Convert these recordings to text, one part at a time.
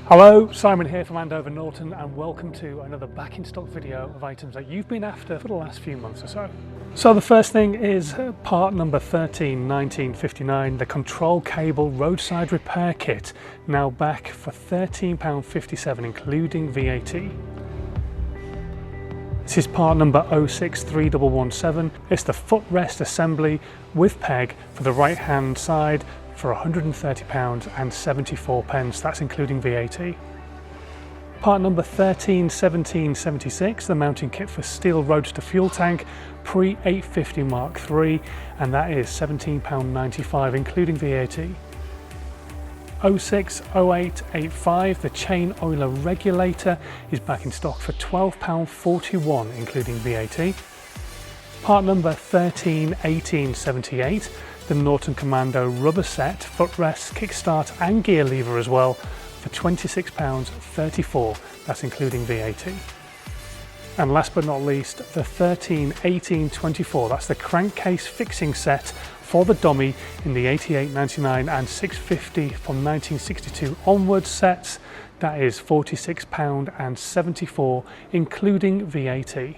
Hello, Simon here from Andover Norton, and welcome to another back in stock video of items that you've been after for the last few months or so. So the first thing is part number 131959, the control cable roadside repair kit, now back for £13.57 including VAT. This is part number 063117. It's the footrest assembly with peg for the right hand side for £130 and 74 pence, that's including VAT. Part number 131776, the mounting kit for steel roadster fuel tank pre 850 Mark III, and that is £17.95 including VAT. 060885, the chain oiler regulator is back in stock for £12.41 including VAT. Part number 131878, the Norton Commando rubber set, footrest, kickstart and gear lever as well for £26.34, that's including VAT. And last but not least, the 131824, that's the crankcase fixing set for the Dommie in the 8899 and 650 from 1962 onwards sets, that is £46.74 including VAT.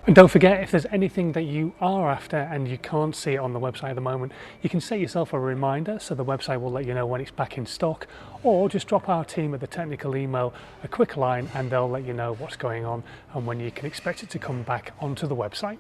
And don't forget, if there's anything that you are after and you can't see it on the website at the moment, you can set yourself a reminder so the website will let you know when it's back in stock, or just drop our team at the technical email a quick line and they'll let you know what's going on and when you can expect it to come back onto the website.